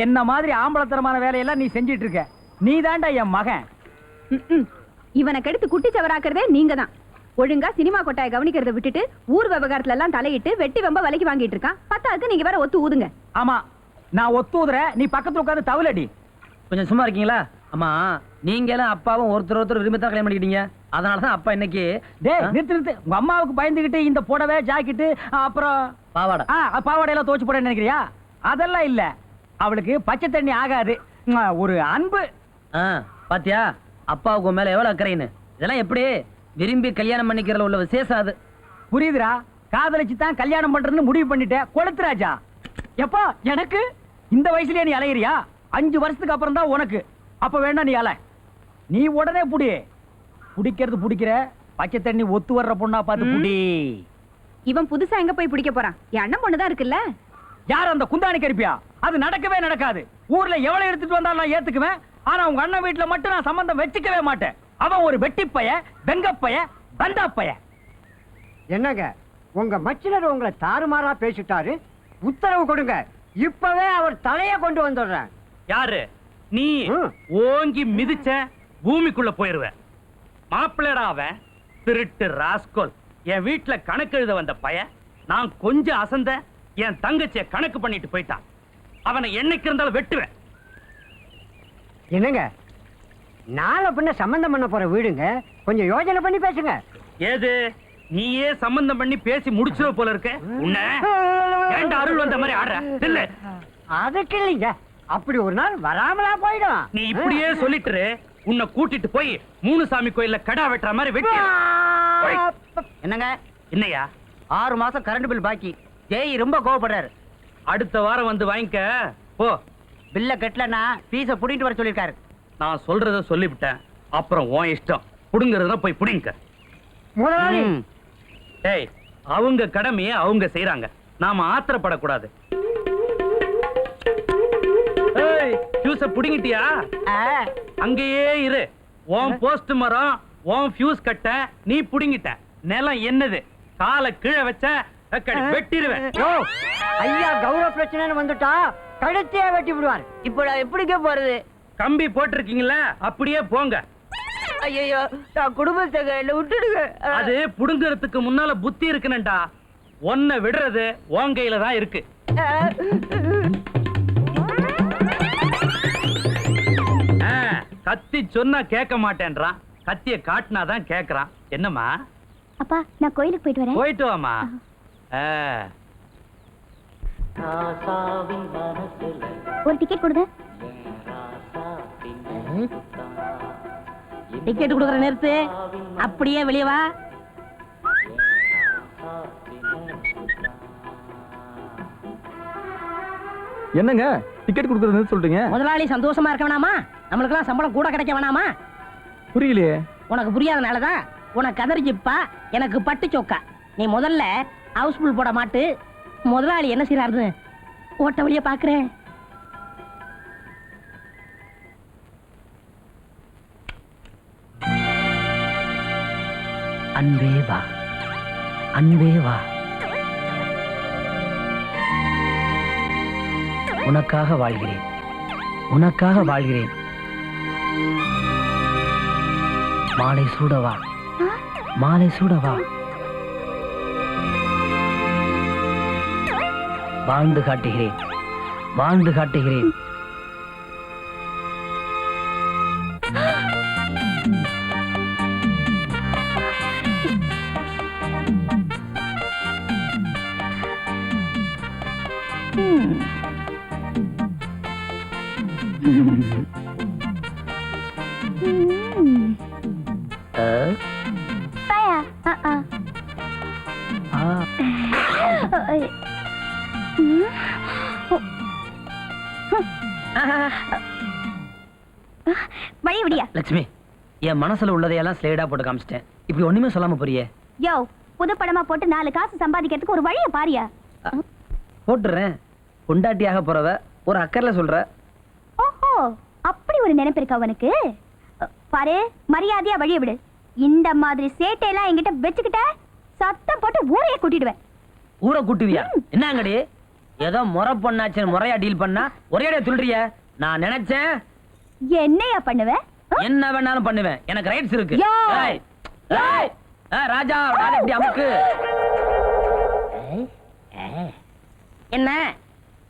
என்ன மாதிரி ஆம்பளத்தரமான வேலையெல்லாம் நீ செஞ்சிட்டு இருக்க. நீ தாண்டா என் மகன். இவனை கெடுத்து குட்டி சவராக்குறதே நீங்க தான். ஒழுங்கா சினிமா கொட்டாயை கவனிக்கிறத விட்டுட்டு ஊர் விவகாரத்துல எல்லாம் தலையிட்டு வெட்டி வெம்ப விலைக்கு வாங்கிட்டு இருக்கான். பத்தாதுக்கு நீங்க வேற ஒத்து ஊதுங்க. ஆமா, நான் ஒத்து ஊதுற, நீ பக்கத்துல உட்காந்து தவளடி. கொஞ்சம் சும்மா இருக்கீங்களா? ஆமா, நீங்க எல்லாம் அப்பாவும் ஒருத்தர் விரும்பி தான் கல்யாணம் பண்ணிக்கிட்டீங்க. அதனாலதான் அப்பா இன்னைக்கு நிறுத்து. உங்க அம்மாவுக்கு பயந்துகிட்டு இந்த புடவை ஜாக்கெட்டு அப்புறம் பாவாடை பாவாடையெல்லாம் தோச்சு போட நினைக்கிறியா? அதெல்லாம் இல்ல, அவளுக்கு பச்சை தண்ணி ஆகாது. ஒரு அன்பு. பாத்தியா அப்பாவுக்கு மேல எவ்வளவு அக்கறைன்னு. இதெல்லாம் எப்படி விரும்பி கல்யாணம் பண்ணிக்கிறதுல உள்ள விசேஷம் அது. புரியுதுரா? காதலிச்சு தான் கல்யாணம் பண்றதுன்னு முடிவு பண்ணிட்டேன். கொளுத்துராஜா, எப்பா எனக்கு இந்த வயசுலயே நீ அலையிறியா? 5 வருஷத்துக்கு அப்புறம் தான் உனக்கு. அப்ப வேணா நீ அலை. நீ உடனே புடி. குடிக்கிறது பிடிக்கிற பச்சை தண்ணி ஒத்து வர்ற பொண்ணா பார்த்து புடி. இவன் புதுசா எங்க போய் பிடிக்க போறான்? என் அண்ணன் பொண்ணுதான் இருக்குல்ல. யார் அந்த குந்தாணி கருப்பியா? அது நடக்கவே நடக்காது. ஊர்ல எவ்வளவு எடுத்துட்டு வந்தாலும் நான் ஏத்துக்குவேன். ஆனா உங்க அண்ணன் வீட்டுல மட்டும் நான் சம்பந்தம் வச்சுக்கவே மாட்டேன். அவன் ஒரு வெட்டிப்பைய, வெங்கப்பைய, பந்தாப்பைய. என்னங்க உங்க மச்சினர் உங்களை தாறுமாறா பேசிட்டாரு. உத்தரவு கொடுங்க, இப்பவே அவர் தலைய கொண்டு வந்துடுறேன். யாரு நீ? ஓங்கி மிதிச்ச பூமிக்குள்ள போயிருவ. மாப்பிள்ளடா அவன், திருட்டு ராஸ்கோல். என் வீட்டுல கணக்கு எழுத வந்த பையன். நான் கொஞ்சம் அசந்த என் தங்கச்சிய கணக்கு பண்ணிட்டு போயிட்டான். அவனை என்னைக்கு இருந்தாலும் வெட்டுவேன். என்னங்க நாளை பின்ன சம்பந்தம் பண்ண போற வீடுங்க, கொஞ்சம் யோசனை பண்ணி பேசுங்க. ஏது நீயே சம்பந்தம் பண்ணி பேசி முடிச்சது போல இருக்க. உன்ன ஏண்டா அருள் வந்த மாதிரி ஆடுற? இல்ல அதுக்கு இல்லைங்க, அப்படி ஒரு நாள் வராமலா போயிடும். நீ இப்படியே சொல்லிட்டு உன்னை கூட்டிட்டு போய் மூணுசாமி கோயில்ல கடா வெட்டுற மாதிரி வெட்டி. என்னங்க என்னையா 6 மாசம் கரண்ட் பில் பாக்கி. ஜெய் ரொம்ப கோவப்படுறாரு. அடுத்த வாரம் வந்து வாங்கிக்க போ. பில்ல கட்டலன்னா பீஸ புடிட்டு வர சொல்லிருக்காரு. நான் சொல்றத சொல்லிவிட்டேன். அப்புறம் உன் இஷ்டம். புடுங்கறத போய் புடிங்க. முதலாளி டேய், அவங்க கடமையை அவங்க செய்யறாங்க. நாம ஆத்திரப்படக்கூடாது. ஏய், ஃபியூஸ புடிங்கிட்டியா? அங்கேயே இரு. உன் போஸ்ட் மரம், உன் ஃபியூஸ் கட்ட நீ புடிங்கிட்ட. நிலம் என்னது? காலை கீழே வச்ச வெட்டிடுவேன். ஐயா கௌரவ பிரச்சனை வந்துட்டா கழுத்தையே வெட்டி விடுவார். இப்ப நான் எப்படிக்க போறது? கம்பி போட்டிருக்கீங்களா? அப்படியே போங்க. ஐயோ, நான் குடும்பத்தை விட்டுடுங்க. அது புடுங்கறதுக்கு முன்னால புத்தி இருக்குனண்டா. ஒன்ன விடுறது உன் கையில தான் இருக்கு. கத்தி சொன்னா கேட்க மாட்டேன்றான். கத்திய காட்டினாதான் கேக்குறான். என்னம்மா? அப்பா, நான் கோயிலுக்கு போயிட்டு வரேன். போயிட்டு வாமா. ஒரு டிக்கெட் கொடுங்க. டிக்கெட் கொடுக்கற நேரத்து அப்படியே வெளியே வா. என்னங்க டிக்கெட் கொடுக்கறதுன்னு சொல்றீங்க? முதலாளி சந்தோஷமா இருக்க வேணாமா? நம்மளுக்கெல்லாம் சம்பளம் கூட கிடைக்க வேணாமா? புரியலையே. உனக்கு புரியாதனாலதான் உனக்கு கதறி ஜிப்பா, எனக்கு பட்டு சொக்கா. நீ முதல்ல ஹவுஸ்ஃபுல் போட மாட்டு. முதலாளி என்ன செய்யறாருன்னு ஓட்ட வழிய பாக்குறேன். அன்பே வா, அன்பே வா, உனக்காக வாழ்கிறேன், உனக்காக வாழ்கிறேன். மாலை சூடவா, மாலை சூடவா. வாழ்ந்து காட்டுகிறேன், வாழ்ந்து காட்டுகிறேன். லட்சுமி, என் மனசுல உள்ளதையெல்லாம் ஸ்லேடா போட்டு காமிச்சிட்டேன். இப்படி ஒண்ணுமே சொல்லாம போறியே. யோ, புது படமா போட்டு 4 காசு சம்பாதிக்கிறதுக்கு ஒரு வழிய பாரியா. போட்டுறேன். பொண்டாட்டியாக போறவ ஒரு அக்கறையில சொல்ற. ஓஹோ, அப்படி ஒரு நினைப்பு இருக்கா உனக்கு? பாரு, மரியாதையா வழிய விடு. இந்த மாதிரி சேட்டையெல்லாம் என்கிட்ட வச்சுக்கிட்ட சத்தம் போட்டு ஊரையே கூட்டிடுவேன். ஊரை கூட்டுவியா? என்னங்கடி ஏதோ முறை பொண்ணாச்சுன்னு முறையா டீல் பண்ணா ஒரே அடியா துள்ளுறிய. நான் நினைச்சேன் என்னையா பண்ணுவ? என்ன வேணாலும் பண்ணுவேன், எனக்கு ரைட்ஸ் இருக்கு. யோ! ஏய், ஏய், ராஜா ராஜா, இப்படி அமுக்கு. என்ன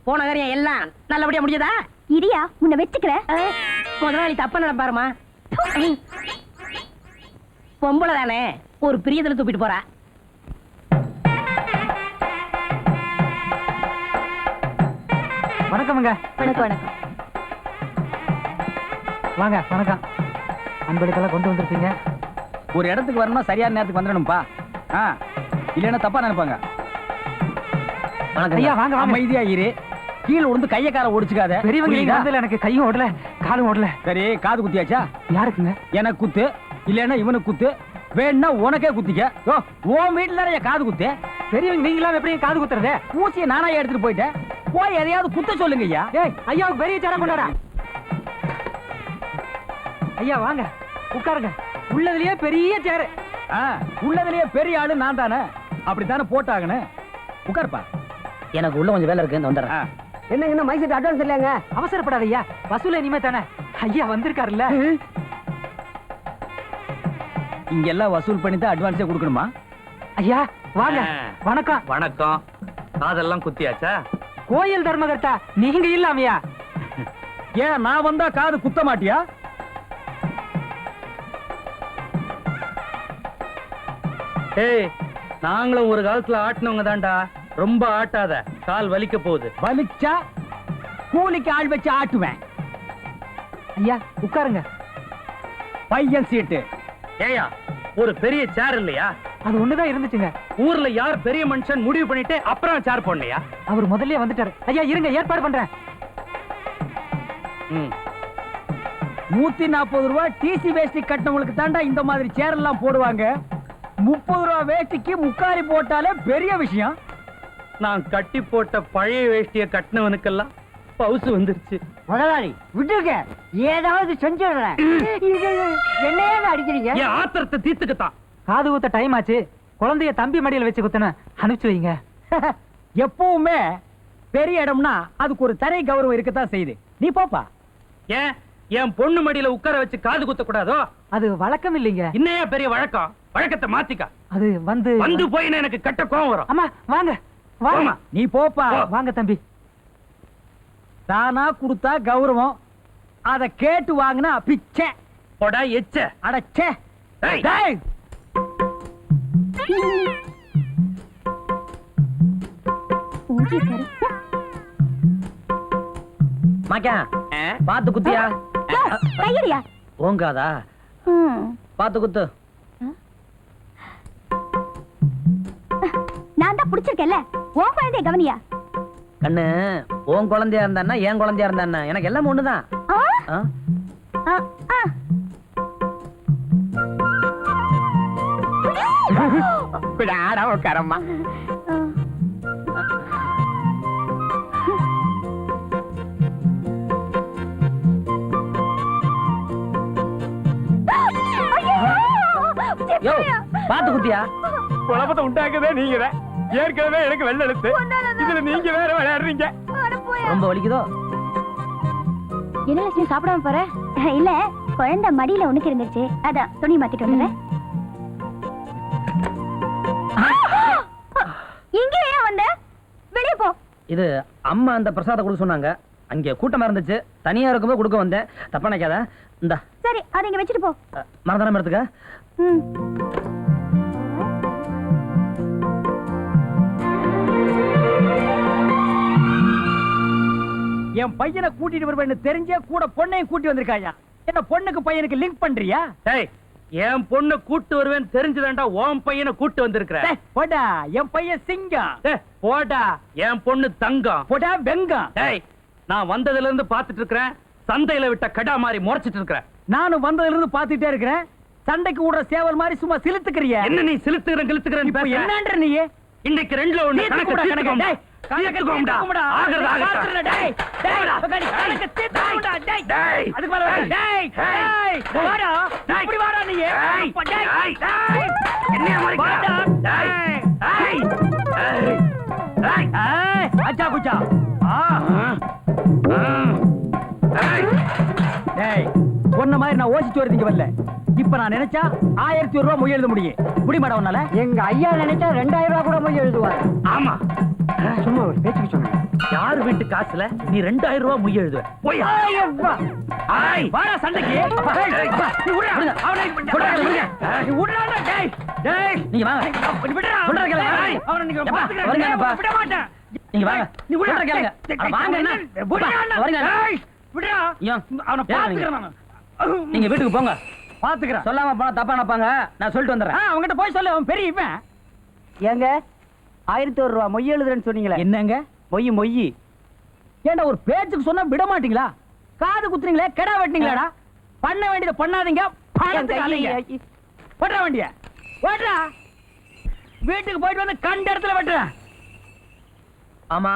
போன காரியம் எல்லாம் நல்லபடியா முடிஞ்சதா? இரியா உன்னை வச்சுக்கிறேன். முதலாளி தப்ப நடப்பாருமா. பொம்பளை தானே, ஒரு பிரியத்துல தூப்பிட்டு போறா. வணக்கம்ங்க. வணக்கம் வணக்கம். வாங்க. வணக்கம். அன்பெடுக்கெல்லாம் கொண்டு வந்திருப்பீங்க. ஒரு இடத்துக்கு வரணும்னா சரியான நேரத்துக்கு வந்துடணும்ப்பா. இல்லைன்னா தப்பா நினைப்பாங்க. ஐயா வாங்க. அமைதியா இரு. கீழே விழுந்து கைய கால ஒடிச்சுக்காத. பெரியவங்க எனக்கு கையும் ஓடல காலும் ஓடல. சரி, காது குத்தியாச்சா? யாருக்குங்க? எனக்கு குத்து, இல்லைன்னா இவனுக்கு குத்து, வேணா உனக்கே குத்திக்க. உன் வீட்டுல காது குத்து. பெரியவங்க நீங்களா எப்படி காது குத்துறதே? ஊசியை நானா எடுத்துட்டு போயிட்டேன். போய் எதையாவது குத்த சொல்லுங்க ஐயா. ஐயாவுக்கு பெரிய சேரம் கொண்டாடா. ஐயா வாங்க, உட்காருங்க. உள்ளதுலயே பெரிய சேரு. உள்ளதுலயே பெரிய ஆளு நான் தானே, அப்படித்தானே போட்டாங்கன்னு. உட்காருப்பா. எனக்கு உள்ள கொஞ்சம் வேலை இருக்கு, வந்துடுறேன். என்ன இன்னும் மைசூர் அட்வான்ஸ் இல்லைங்க? அவசரப்படாத ஐயா, வசூல இனிமே தானே. ஐயா வந்திருக்காருல்ல, இங்க எல்லாம் வசூல் பண்ணி தான் அட்வான்ஸே கொடுக்கணுமா? ஐயா வாங்க. வணக்கம். வணக்கம். காதெல்லாம் குத்தியாச்சா? கோயில் தர்மகர்த்தா நீங்க இல்லாமையா? ஏன் நான் வந்தா காது குத்த மாட்டியா? ஏய், நாங்களும் ஒரு காலத்துல ஆட்டினவங்க தான்டா. ரொம்ப ஆட்டாத, கால் வலிக்க போகுது. வலிச்சா கூலிக்கு ஆள் வச்சு ஆட்டுவேன். ஐயா உட்காருங்க. பையன் சீட்டு. ஏயா, ஒரு பெரிய சேர் இல்லையா? அது ஒண்ணுதான் இருந்துச்சுங்க. ஊர்ல யார் பெரிய மனுஷன் முடிவு பண்ணிட்டு அப்புறம் சேர் போடலையா? அவர் முதல்ல வந்துட்டாரு. ஐயா இருங்க, ஏற்பாடு பண்றேன். 140 ரூபாய் டிசி வேஷ்டி கட்டினவங்களுக்கு தாண்டா இந்த மாதிரி சேர் எல்லாம் போடுவாங்க. 30 ரூபாய் வேஷ்டிக்கு முக்காரி போட்டாலே பெரிய விஷயம். நான் கட்டி போட்ட பழைய வேஷ்டிய கட்டினவனுக்கெல்லாம் பவுசு வந்துருச்சு. முதலாளி விட்டுருக்க, ஏதாவது செஞ்சிடுறேன். என்னையே அடிக்கிறீங்க? என் ஆத்திரத்தை தீர்த்துக்கத்தான். காது குத்த டைம் ஆச்சு. குழந்தைய தம்பி மடியில வச்சு குத்தன அனுப்பிச்சு வைங்க. எப்பவுமே பெரிய இடம்னா அதுக்கு ஒரு தனி கௌரவம் இருக்கத்தான் செய்யுது. நீ போப்பா. ஏன் என் பொண்ணு மடியில உட்கார வச்சு காது குத்த கூடாதோ? அது வழக்கம் இல்லைங்க. இன்னையா பெரிய வழக்கம்? வழக்கத்தை மாத்திக்க. அது வந்து போயினா எனக்கு கட்ட கோவம் வரும். அம்மா வாங்க வாங்க. நீ போப்பா. வாங்க தம்பி. தானா கொடுத்தா கௌரவம், அத கேட்டு வாங்கினா பிச்சை. போடா எச்ச. அடச்சே. டேய் மாக்கா பாத்து குத்தியா? கையடியா. ஓங்காதா? பாத்து குத்து. நான் தான் பிடிச்சிருக்கேன்ல, உன் குழந்தைய கவனியா. கண்ணு, உன் குழந்தையா இருந்தா என் குழந்தையா இருந்தா எனக்கு எல்லாம் ஒண்ணுதான். உட்காரம்மா. யோ பாத்து குத்தியா? குழப்பத்தை உண்டாக்குதே நீங்க. ஏற்கனவே எனக்கு வெள்ள எழுத்து, இதுல நீங்க வேற விளையாடுறீங்க. ரொம்ப வலிக்குதோ? என்ன லட்சுமி சாப்பிடாம போற? இல்ல, குழந்தை மடியில உனக்கு இருந்துச்சு, அதான் துணி மாத்திட்டு வந்துடுறேன். இங்க ஏன் வந்த? வெளியே போ. இது அம்மா அந்த பிரசாதம் கொடுக்க சொன்னாங்க. அங்க கூட்டமா இருந்துச்சு, தனியா இருக்கும்போது கொடுக்க வந்தேன். தப்பா நினைக்காத. இந்தா. சரி, அதை இங்க வச்சுட்டு போ. மறந்தானே எடுத்துக்க. என் பையனை கூட்டிட்டு வருவேன்னு தெரிஞ்சே கூட பொண்ணையும் கூட்டி வந்திருக்காயா? என்ன பொண்ணுக்கு பையனுக்கு லிங்க் பண்றியா? டேய், என் பொண்ணு கூட்டு வருவேன் தெரிஞ்சுதான்டா உன் பையனை கூட்டு வந்திருக்கிற. போடா, என் பையன் சிங்கம். போடா, என் பொண்ணு தங்கம். போடா வெங்கம். டேய், நான் வந்ததுல இருந்து பாத்துட்டு இருக்கிறேன், சந்தையில விட்ட கடா மாதிரி முறைச்சிட்டு இருக்கிறேன். நானும் வந்ததுல இருந்து பாத்துட்டே இருக்கிறேன், சண்டைக்கு விடுற சேவல் மாதிரி சும்மா சிலுத்துக்கிறிய. என்ன நீ சிலுத்துக்கிறேன் என்னன்ற நீ? இன்னைக்கு ரெண்டுல ஒண்ணு கணக்கு தீர்த்துக்கோம்டா. தீர்த்துக்கோம்டா. ஆகறது ஆகட்டும். டேய் டேய் கணக்கு தீர்த்துக்கோம்டா. டேய் டேய் அதுக்கு மேல டேய் டேய் வாடா. இப்படி வாடா நீ. டேய் டேய் என்னைய மாதிரி வாடா. டேய் டேய் டேய் அச்சா போச்சா டேய் சொன்ன மாதிரி நான் ஓசிச்சு வரதுக்கு வரல இப்ப நான் நினைச்சா 1000 ரூபாய் மொய் எழுத முடியுமாடா உன்னால எங்க ஐயா நினைச்சா 2000 ரூபாய் கூட மொய் எழுதுவார். ஆமா சும்மா ஒரு பேச்சுக்கு சொன்னேன். யார் வீட்டு காசுல நீ 2000 ரூபாய் மொய் எழுதுவ போய் வாடா சண்டைக்கு நீ விடுடா அவனை நீ விடுடா டேய் டேய் நீங்க வாங்க விடுடா சொல்றத கேளுங்க. அவனை நீங்க எப்பா, பாத்துக்கங்க வருங்கப்பா. விட மாட்டேன் நீங்க வாங்க நீ விடுடா சொல்றத கேளுங்க. அட வாங்க என்ன விடுடா வருங்க. டேய் விடுடா ஐயோ, அவனை ஏன் பாத்துக்கறேன் நான் நீங்க வீட்டுக்கு போங்க. பாத்துக்கிறேன் சொல்லாம போனா தப்பா நினைப்பாங்க. நான் சொல்லிட்டு வந்துடுறேன். அவன்கிட்ட போய் சொல்லு அவன் பெரிய இவன் ஏங்க 1001 ரூபாய் மொய் எழுதுறேன்னு சொன்னீங்களே, என்னங்க மொய் ஏன்டா ஒரு பேச்சுக்கு சொன்னா விட மாட்டீங்களா? காது குத்துறீங்களே கெடா வெட்டீங்களாடா? பண்ண வேண்டியதை பண்ணாதீங்க. பணத்துக்கு அலைங்க. ஓடுறா வண்டிய ஓடுறா. வீட்டுக்கு போயிட்டு வந்து கண்ட இடத்துல வெட்டுறேன். ஆமா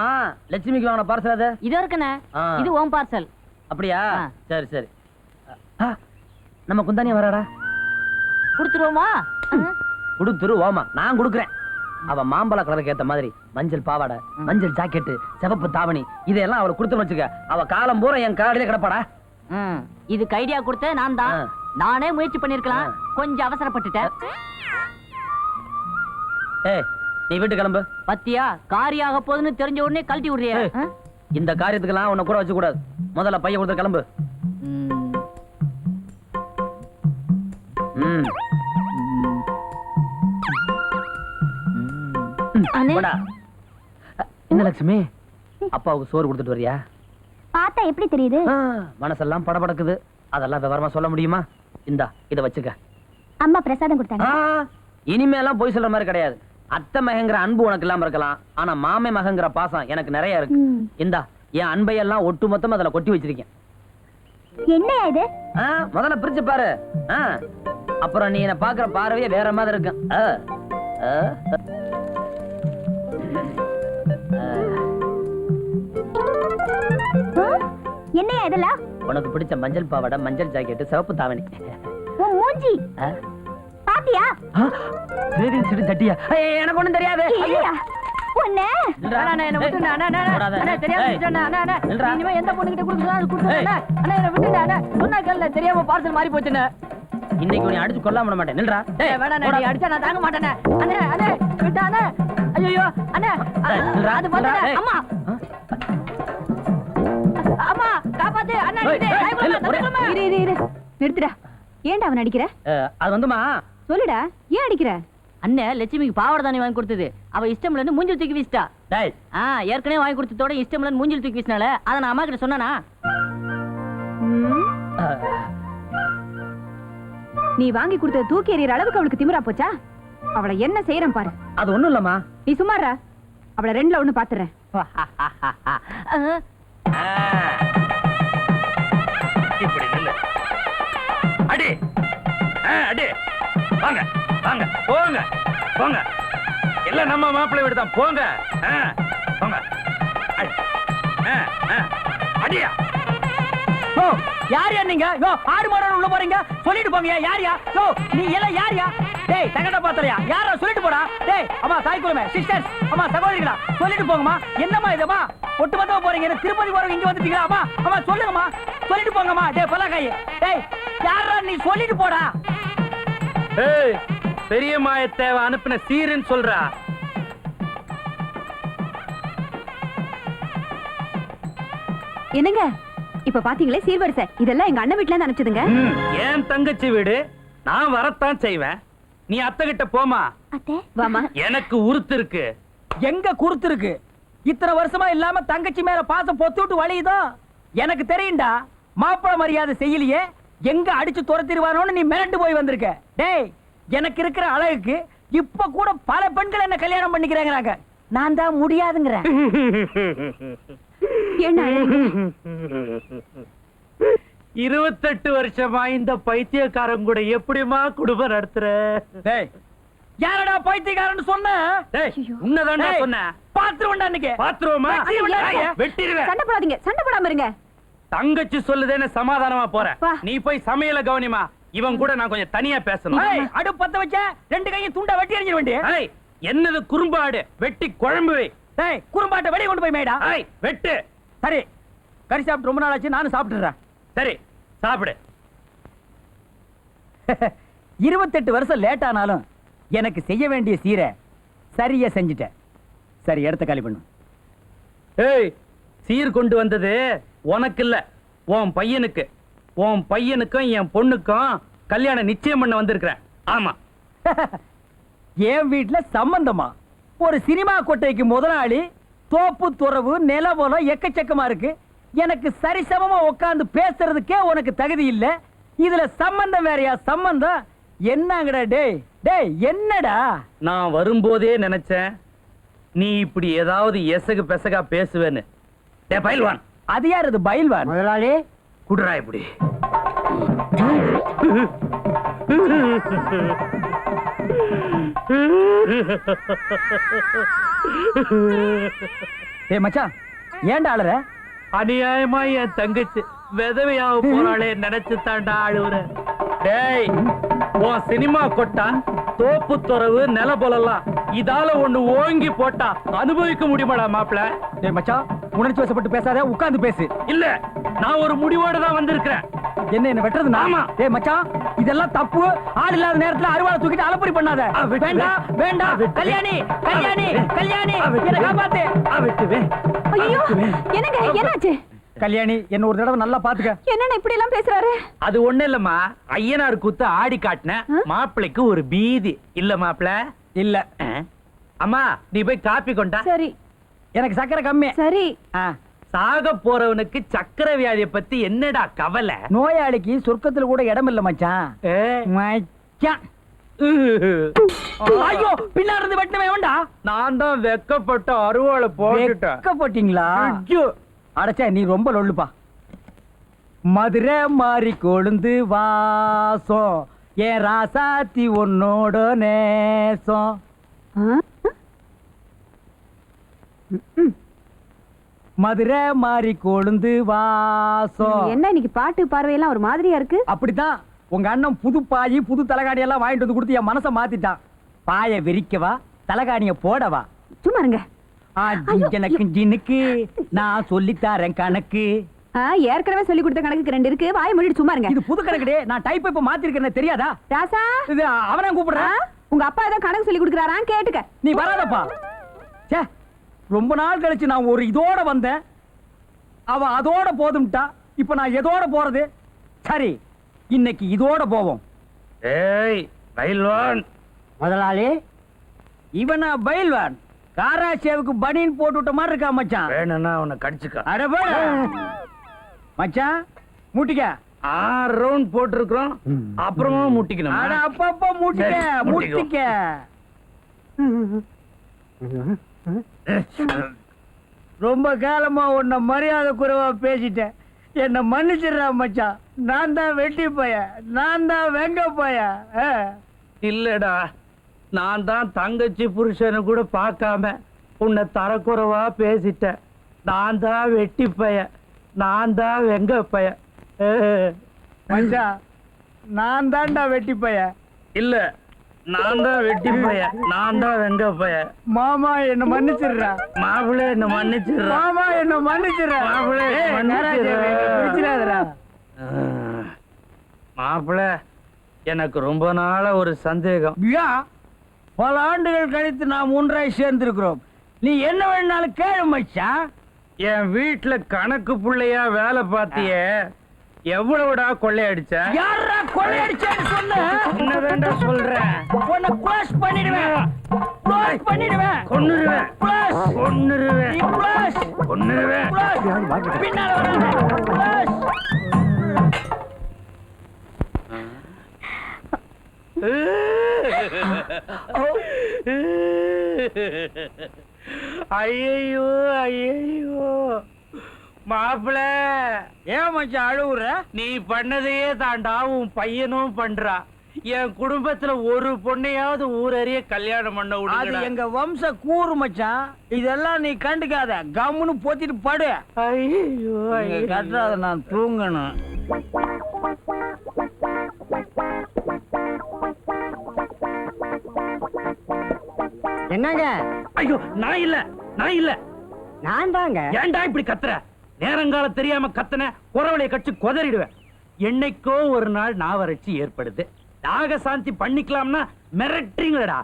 லட்சுமிக்கு வாங்கின பார்சல் அது இது இருக்குண்ணே ஆ. இது ஓம் பார்சல். அப்படியா ஆ. சரி சரி ஆ, நம்ம குந்தானியா வராடா கொடுத்துருவோமா? குடுத்துரு ஓமா நான் குடுக்குறேன். அவ மாம்பழ கலருக்கு ஏத்த மாதிரி மஞ்சள் பாவாடை மஞ்சள் ஜாக்கெட்டு சிவப்பு தாவணி இதெல்லாம் அவளுக்கு கொடுத்து வச்சுக்க. அவ காலம் பூரா என் காலையில கிடப்பாடா. இதுக்கு ஐடியா கொடுத்த நான் தான். ஆ. நானே முயற்சி பண்ணிருக்கலாம், கொஞ்சம் அவசரப்பட்டுட்டேன். ஏய் நீ வீட்டு கிளம்பு. பத்தியா காரியாக போகுதுன்னு தெரிஞ்ச உடனே கழட்டி விடுறிய. ஏய், இந்த காரியத்துக்கெல்லாம் உன்னை கூட வச்சு கூடாது. முதல்ல பைய கொடுத்து கிளம்பு. ம். அண்ணே. போடா. என்ன லட்சுமி அப்பாவுக்கு சோறு கொடுத்துட்டு வரியா? பார்த்தா எப்படி தெரியுது? மனசெல்லாம் படபடக்குது. அதெல்லாம் விவரமா சொல்ல முடியுமா? இந்தா இத வச்சுக்க. அம்மா பிரசாதம் கொடுத்தாங்க. இனிமேலாம் போய் சொல்ற மாதிரி கிடையாது. அத்தை மகங்கிற அன்பு உனக்கு இல்லாம இருக்கலாம், ஆனா மாமே மகங்கிற பாசம் எனக்கு நிறைய இருக்கு. இந்தா என் அன்பையெல்லாம் ஒட்டு மொத்தம் அதுல கொட்டி வச்சிருக்கேன். என்னையா இது? முதல்ல பிரிச்சு பாரு. அப்புறம் நீ என்ன பாக்குற பார்வையே வேற மாதிரி இருக்கு. என்னையா இதெல்லாம்? உனக்கு பிடிச்ச மஞ்சள் பாவாடை மஞ்சள் ஜாக்கெட்டு சிவப்பு தாவணி. உன் மூஞ்சி பாத்தியா? தட்டியா எனக்கு ஒண்ணும் தெரியாது. இல்லையா? உன்னை என்ன விட்டுடா, அண்ணா, அண்ணா, அண்ணா, அண்ணா, தெரியாம விட்டுட்டேன், அண்ணா, அண்ணா. நில்றா. இனிமே எந்த பொண்ணுகிட்ட கொடுக்கணும் அது கொடுத்துருவேன், அண்ணா. அண்ணா, என்னை விட்டுடா, அண்ணா. சொன்னா கேளு, தெரியாம பார்சல் மாறி போச்சுண்ணே. இன்னைக்கு உன்னை அடிச்சு கொல்லாம விட மாட்டேன். நில்றா. வேணாண்ணே, நீ அடிச்சா நான் தாங்க மாட்டேண்ணே. அண்ணே, அண்ணே, விட்டா, அண்ணே. ஐயையோ, அண்ணே, நில்றா. அது பார்த்தேண்ணே. ஏய். அம்மா, அம்மா, காப்பாத்து, அண்ணா, ஏய், அடிக்கிட்டே. ஏய், பயப்படாம, இல்ல, ஒரே- தடுக்கலாமா? இரு நிறுத்துடா. ஏன்டா அவன் அடிக்கிற? அது வந்துமா சொல்லுடா, ஏன் அடிக்கிற? அண்ணே லட்சுமிக்கு பாவாடை தானே வாங்கி கொடுத்தது. அவ இஷ்டம் இல்லைன்னு மூஞ்சில் தூக்கி வீசிட்டா. டேய் ஏற்கனவே வாங்கி கொடுத்ததோட இஷ்டம் இல்லைன்னு மூஞ்சில் தூக்கி வீசினால அதை நான் அம்மா கிட்ட சொன்னானா? நீ வாங்கி கொடுத்த தூக்கி எறிகிற அளவுக்கு அவளுக்கு திமிரா போச்சா? அவளை என்ன செய்யறேன் பாரு. அது ஒண்ணும் இல்லம்மா. நீ சும்மாரா. அவளை 2ல 1 பாத்துறேன். இப்படி நில்லு. அடி அடி. வாங்க வாங்க போங்க போங்க. எல்லாம் நம்ம மாப்பிள்ளை வீடு தான். போங்க போங்க. அடி. அடியா. ஓ யாரியா நீங்க? யோ ஆடு மாடு உள்ள போறீங்க சொல்லிட்டு போங்க. யாரியா? யோ நீ எல்லாம் யாரியா? டேய் தங்கட பாத்தலையா? யாரா சொல்லிட்டு போடா. டேய் அம்மா தாய் குலமே சிஸ்டர்ஸ் அம்மா சகோதரிகளா சொல்லிட்டு போங்கம்மா. என்னம்மா இதுமா ஒட்டுமொத்தமா போறீங்க? திருப்பதி போறவங்க இங்க வந்துட்டீங்களா? அம்மா அம்மா சொல்லுங்கம்மா சொல்லிட்டு போங்கம்மா. டேய் பலகாய் டேய் யாரா நீ சொல்லிட்டு போடா. ஏய் பெரிய மாயத்தேவ அனுப்பின சீருன்னு சொல்றா. என்னங்க இப்ப பாத்தீங்களே சீர்வரிசை இதெல்லாம் எங்க அண்ணன் வீட்ல இருந்து அனுப்பிச்சதுங்க. ஏன் தங்கச்சி வீடு நான் வரத்தான் செய்வேன். நீ அத்தை கிட்ட போமா. அத்தை வாமா. எனக்கு உறுத்து இருக்கு. எங்க குறுத்து இருக்கு? இத்தனை வருஷமா இல்லாம தங்கச்சி மேல பாசம் பொத்துட்டு வழியுதோ எனக்கு தெரியும்டா. மாப்பிள மரியாதை செய்யலையே எங்க அடிச்சு துரத்திடுவானோன்னு நீ மிரண்டு போய் வந்திருக்க. டேய் எனக்கு இருக்கிற அழகுக்கு இப்ப கூட பல பெண்கள் என்ன கல்யாணம் பண்ணிக்கிறாங்க. நான் தான் முடியாதுங்கிறேன். என்ன அழகு? 28 வருஷமா இந்த பைத்தியக்காரன் கூட எப்படிமா குடும்பம் நடத்துற? டேய் யாரடா பைத்தியக்காரன்னு சொன்ன? டேய் உன்னதான்டா சொன்னேன். பாத்துருவண்டா இன்னைக்கு. பாத்துருவோமா? ஐயா. வெட்டிடுவேன். சண்டை போடாதீங்க, சண்டை போடாம இருங்க. தங்கச்சி சொல்லுதேன்னு சமாதானமா போறேன். வா. நீ போய் சமையல கவனிமா. இவன் கூட நான் கொஞ்சம் தனியா பேசணும். ஏய் அடுப்பு பத்த வச்ச 2 கையும் துண்டா வெட்டி எறிஞ்சிர வேண்டிய. ஏய், என்னது குறும்பாடு? வெட்டி குழம்பு வை. டேய் குறும்பாட்ட வெளிய கொண்டு போய் மேடா. ஏய், வெட்டு. சரி கறி சாப்பிட்டு ரொம்ப நாள் ஆச்சு, நானும் சாப்பிட்டுறேன். சரி சாப்பிடு. 28 வருஷம் லேட் ஆனாலும் எனக்கு செய்ய வேண்டிய சீரை சரியா செஞ்சுட்டேன். சரி இடத்த காலி பண்ணு. ஏய், சீர் கொண்டு வந்தது உனக்கு இல்ல, உன் பையனுக்கு. உன் பையனுக்கும் என் பொண்ணுக்கும் கல்யாணம் நிச்சயம் பண்ண வந்திருக்கிறேன். ஆமா. என் வீட்டுல சம்பந்தமா? ஒரு சினிமா கொட்டைக்கு முதலாளி, தோப்பு துறவு நிலவலம் எக்கச்சக்கமா இருக்கு. எனக்கு சரிசமமா உட்கார்ந்து பேசுறதுக்கே உனக்கு தகுதி இல்ல, இதுல சம்பந்தம் வேறயா சம்பந்தம்? என்னங்கடா டேய் டேய் என்னடா? நான் வரும்போதே நினைச்சேன் நீ இப்படி ஏதாவது எசகு பெசகா பேசுவேன்னு. டேய் பைல்வான், அது யார் இது பைல்வான்? முதலாளி குடுறா இப்படி. டேய் மச்சான் ஏன்டா அழற? அநியாயமா என் தங்கச்சி விதவையாக போறாளே நினைச்சு தாண்டா அழுவுற. டேய், உன் சினிமா கொட்டா, தோப்பு துறவு நிலபொலெல்லாம் இதால ஒண்ணு ஓங்கி போட்டா அனுபவிக்க முடியுமாடா மாப்பிள? டேய் மச்சான் உணர்ச்சி வசப்பட்டு பேசாத, உட்கார்ந்து பேசு. இல்ல, நான் ஒரு முடிவோட தான் வந்திருக்கிறேன். என்ன வெட்டுறது? ஆமா. டேய் மச்சான் இதெல்லாம் தப்பு. ஆள் இல்லாத நேரத்துல அருவாளை தூக்கிட்டு அலப்பறி பண்ணாத. வேண்டாம் வேண்டாம். கல்யாணி கல்யாணி கல்யாணி என்ன காப்பாத்து. ஐயோ என்னங்க என்னாச்சு? கல்யாணி என்ன ஒரு தடவை நல்லா பாத்துக்க. என்னண்ணா இப்படி எல்லாம் பேசுறாரு? அது ஒண்ணு இல்லம்மா, ஐயனார் கூத்து ஆடி காட்டின மாப்பிளைக்கு ஒரு பீதி இல்ல மாப்பிள. இல்ல அம்மா நீ போய் காப்பி கொண்டா. சரி எனக்கு சக்கரை கம்மி. சரி. சாக போறவனுக்கு சக்கரை வியாதியை பத்தி என்னடா கவலை? நோயாளிக்கு சொர்க்கத்துல கூட இடம் இல்ல மச்சான். மச்சான் ஐயோ பின்னாடி இருந்து வெட்டவே வேண்டா. நான் தான் வெக்கப்பட்ட அருவாளை போட்டுட்டேன். போட்டீங்களா? அடச்சா நீ ரொம்ப லொல்லுப்பா. மதுரை மாறி கொழுந்து வாசம் ஏன் ராசாத்தி உன்னோட நேசம். மதுரை மாறி கொழுந்து வாசம். என்ன இன்னைக்கு பாட்டு பார்வையெல்லாம் ஒரு மாதிரியா இருக்கு? அப்படித்தான் உங்க அண்ணன் புது பாயி புது தலகாணி எல்லாம் வாங்கிட்டு வந்து கொடுத்து என் மனசை மாத்திட்டான். பாய விரிக்கவா தலகாணிய போடவா? சும்மா இருங்க. எனக்கு ஜினுக்கு நான் சொல்லித்தாரேன் கணக்கு. ஏற்கனவே சொல்லி கொடுத்த கணக்கு 2 இருக்கு. வாயை மூடிட்டு சும்மா இருங்க. இது புது கணக்குடே, நான் டைப் இப்ப மாத்திருக்கேன் தெரியாதா? ராசா இது அவனை கூப்பிடுறேன். உங்க அப்பா ஏதோ கணக்கு சொல்லி கொடுக்கறாராம் கேட்டுக்க. நீ வராதப்பா. ச்சே ரொம்ப நாள் கழிச்சு நான் ஒரு இதோட வந்தேன், அவ அதோட போதும்ட்டா. இப்ப நான் எதோட போறது? சரி இன்னைக்கு இதோட போவோம். ஏய் பைல்வான். முதலாளி இவனா பைல்வான்? காராசேவுக்கு பனியன் போட்டு விட்ட மாதிரி இருக்கா மச்சான். வேணும்னா அவனை கடிச்சுக்க. அட போடா மச்சான் முட்டிக்க. 6 ரவுண்ட் போட்டிருக்கிறோம், அப்புறமா முட்டிக்கணும். அட அப்பப்ப முட்டிக்க சரி, முட்டிக்க. ரொம்ப காலமா உன்னை மரியாதை குறைவா பேசிட்டேன், என்ன மன்னிச்சிடுறா மச்சான். நான் தான் வெட்டி போய, நான் தான் வெங்க போய. இல்லடா, நான் தான் தங்கச்சி புருஷனை கூட பார்க்காம உன்னை தரக்குறைவா பேசிட்டேன். நான் தான் வெட்டி பைய, நான் தான் வெங்க பைய. மச்சான் நான் தான்டா வெட்டி போய. இல்ல, நான் தான் வெட்டி பைய, நான் தான் வெங்க பைய. மாமா என்ன மன்னிச்சிடுறா. மாப்பிள்ளை என்ன மன்னிச்சிடுறா. மாமா என்ன மன்னிச்சிடுறா. மாப்பிள்ளை மன்னிச்சிடுறா. மாப்பிள்ளை எனக்கு ரொம்ப நாளா ஒரு சந்தேகம். பல ஆண்டுகள் கழித்து நாம் ஒன்றாய் சேர்ந்திருக்கிறோம். நீ என்ன வேணாலும் கேளு மச்சான். என் வீட்டுல கணக்கு புள்ளையா வேலை பார்த்தியே, எவ்வளவுடா கொள்ளையடிச்ச? யாரா கொள்ளையடிச்சேன்னு சொல்லு. என்னதான்டா சொல்றேன்? உன்னை க்ளோஸ் பண்ணிடுவேன், க்ளோஸ் பண்ணிடுவேன், கொன்னுருவேன், க்ளோஸ் கொன்னுருவேன், நீ க்ளோஸ் கொன்னுருவேன். க்ளோஸ் பின்னால வராத க்ளோஸ். ஐயோ ஐயோ மாப்பிள, ஏன் மச்சான் அழுவுற? நீ பண்ணதையே தாண்டா உன் பையனும் பண்றா. என் குடும்பத்துல ஒரு பொண்ணையாவது ஊரறிய கல்யாணம் பண்ண அது விடுங்கடா. எங்க வம்ச கூறு மச்சான். இதெல்லாம் நீ கண்டுக்காத, கம்முன்னு போத்திட்டு படு. ஐயோ கட்டுறாத, நான் தூங்கணும். என்னங்க? ஐயோ நான் இல்ல, நான் இல்ல. நான் தாங்க. ஏன்டா இப்படி கத்துற? நேரங்கால தெரியாம கத்தன குறவளைய கட்சி கொதறிடுவேன். என்னைக்கோ ஒரு நாள் நாவறட்சி ஏற்படுது, தாக சாந்தி பண்ணிக்கலாம்னா மிரட்டுறீங்களடா.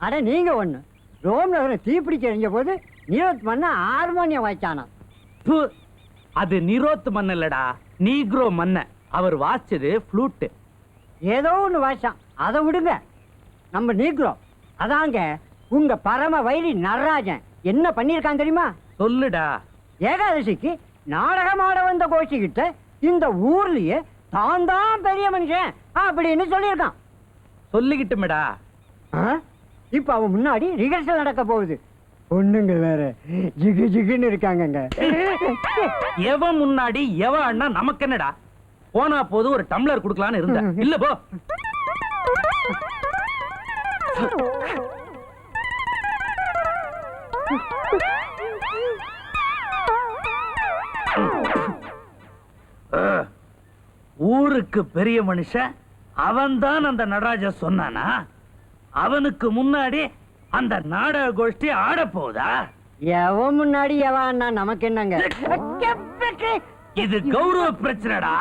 அட நீங்க ஒண்ணு, ரோம் நகரம் தீப்பிடிச்சு எறிஞ்ச போது நீரோத் மன்ன ஹார்மோனியம் வாய்ச்சானா. ப்பு, அது நிரோத் மன்ன இல்லடா, நீக்ரோ மன்ன. அவர் வாசிச்சது ஃப்ளூட். ஏதோ ஒண்ணு வாய்ச்சான், அதை விடுங்க. நம்ம நீக்ரோ அதாங்க உங்க பரம வைரி நடராஜன் என்ன பண்ணிருக்கான் தெரியுமா? சொல்லுடா. ஏகாதசிக்கு நாடகம் ஆட வந்த கோஷ்டிக்கிட்ட இந்த ஊர்லயே தான் பெரிய மனுஷன் அப்படின்னு சொல்லியிருக்கான். சொல்லிக்கிட்டுமேடா. ஆ? இப்ப அவன் முன்னாடி ரிஹர்சல் நடக்க போகுது. பொண்ணுங்க வேற ஜிகு ஜிகுன்னு இருக்காங்கங்க. எவன் முன்னாடி எவன் அண்ணா நமக்கு என்னடா? போனா போது ஒரு டம்ளர் குடுக்கலான்னு இருந்த. இல்ல போ. ஊருக்கு பெரிய மனுஷன் அவன்தான் அந்த நடராஜ சொன்னானா? அவனுக்கு முன்னாடி அந்த நாடக கோஷ்டி ஆட போதா? எவன் முன்னாடி எவன் நமக்கு என்னங்க? இது கௌரவ பிரச்சனைடா.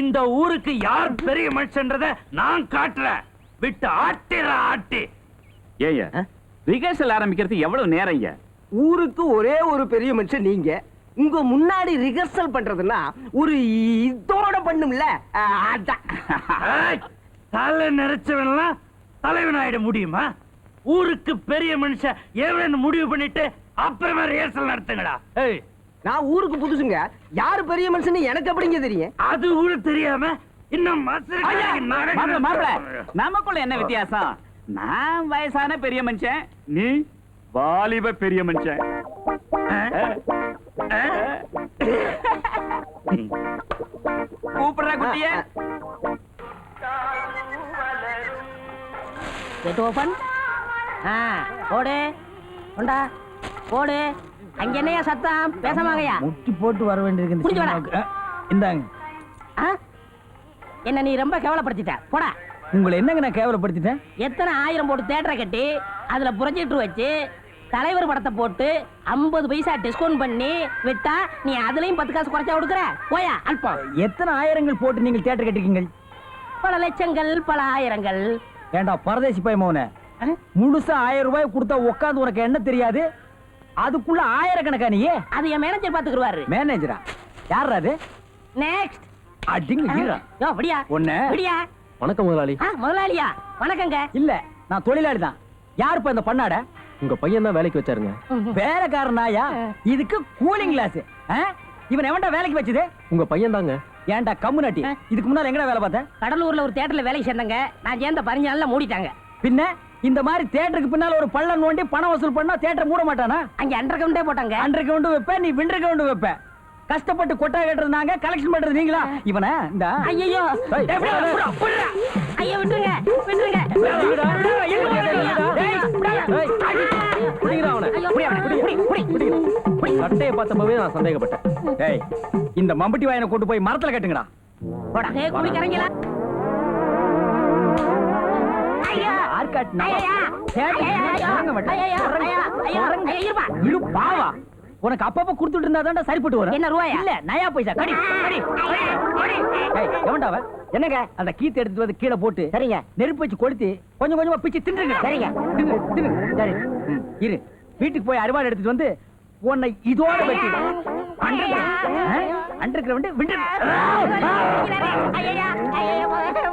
இந்த ஊருக்கு யார் பெரிய மனுஷன்றத நான் காட்டுறேன். விட்டு ஆட்டிற ஆட்டி. ஏய்யா, ரிஹர்சல் ஆரம்பிக்கிறது எவ்வளவு நேரம் ஐயா? ஊருக்கு ஒரே ஒரு பெரிய மனுஷன் நீங்க. உங்க முன்னாடி ரிஹர்சல் பண்றதுன்னா ஒரு இதோட பண்ணும்ல, அதான். ஏய், தலை நிறைச்சவன்லாம் தலைவன் ஆயிட முடியுமா? ஊருக்கு பெரிய மனுஷன் எவன் முடிவு பண்ணிட்டு அப்புறமா ரிஹர்சல் நடத்துங்கடா. ஏய், நான் ஊருக்கு புதுசுங்க, யாரு பெரிய மனுஷன் எனக்கு எப்படிங்க தெரியும்? அது கூட தெரியாம இன்னும் நமக்குள்ள என்ன வித்தியாசம்? நான் வயசான பெரிய மனுஷன், நீ வாலிப பெரிய மனுஷன். கூப்பிடுற குட்டிய. போடு கொண்டா போடு. அங்க என்னையா சத்தம்? பேசமாங்கயா. முட்டி போட்டு வர வேண்டியிருக்கு புடிச்சு வாடா. இந்தாங்க. என்ன நீ ரொம்ப கேவலப்படுத்திட்ட. போடா. உங்களை என்னங்க நான் கேவலப்படுத்திட்டேன்? எத்தனை ஆயிரம் போட்டு தேட்டரை கட்டி அதுல ப்ரொஜெக்டர் வச்சு தலைவர் படத்தை போட்டு 50 பைசா டிஸ்கவுண்ட் பண்ணி விட்டா நீ அதுலயும் 10 காசு குறைச்சா கொடுக்குற. போயா அல்பம். எத்தனை ஆயிரங்கள் போட்டு நீங்கள் தியேட்டர் கட்டிருக்கீங்க? பல லட்சங்கள், பல ஆயிரங்கள். ஏண்டா பரதேசி பாய் மௌன, முழுசா 1000 ரூபாய் கொடுத்தா உட்காந்து உனக்கு என்ன தெரியாது? அதுக்குள்ள ஆயிரக்கணக்கா நீ? அது என் மேனேஜர் பாத்துக்குருவாரு. மேனேஜரா? யார் அது? நெக்ஸ்ட். அடிங்க ஹீரோ. யோ விடியா ஒண்ணே. விடியா. வணக்கம் முதலாளி. முதலாளியா? வணக்கங்க. இல்ல, நான் தொழிலாளி தான். யாருப்பா இந்த பண்ணாட? உங்க பையன் தான் வேலைக்கு வச்சாருங்க. வேலைக்காரனாயா? இதுக்கு கூலிங் கிளாஸ். இவன் எவன்டா வேலைக்கு வச்சது? உங்க பையன் தாங்க. ஏன்டா கம்முனாட்டி, இதுக்கு முன்னால எங்கடா வேலை பார்த்த? கடலூர்ல ஒரு தியேட்டர்ல வேலைக்கு சேர்ந்தங்க. நான் சேர்ந்த 15 நாள்ல மூடிட்டாங்க. பின்ன இந்த மாதிரி தியேட்டருக்கு பின்னால ஒரு பள்ளம் நோண்டி பணம் வசூல் பண்ணா தியேட்டர் மூட மாட்டானா? அங்க அண்டர் கிரவுண்டே போட்டாங்க. அண்டர் கிரவுண்ட் வைப்ப, நீ விண்டர் கிரவுண்ட் வைப்ப. கஷ்டப்பட்டு கொட்டா கட்டுறது நாங்க, கலெக்ஷன் பண்றது நீங்களா? இவன இந்த ஐயோ ஐயோ விட்டுருங்க விட்டுருங்க. சட்டையை பார்த்தப்பவே நான் சந்தேகப்பட்டேன். இந்த மம்பட்டி வாயனை கொண்டு போய் மரத்துல கட்டுங்கடா. குளிக்கிறீங்களா? உனக்கு அப்பப்ப குடுத்துட்டு இருந்தா சரிப்பட்டு வரும். என்ன ரூபாயா? இல்ல நயா பைசா. கடி கடி. எவன்டாவ? என்னங்க அந்த கீத்து எடுத்துட்டு வந்து கீழே போட்டு சரிங்க நெருப்பு வச்சு கொளுத்தி கொஞ்சம் கொஞ்சமா பிச்சு தின்றுங்க. சரிங்க சரி. இரு, வீட்டுக்கு போய் அறுவாள் எடுத்துட்டு வந்து உன்னை இதோட வெட்டி அண்டர் கிரவுண்ட் விண்டர்.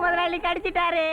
முதலாளி கடிச்சிட்டாரு.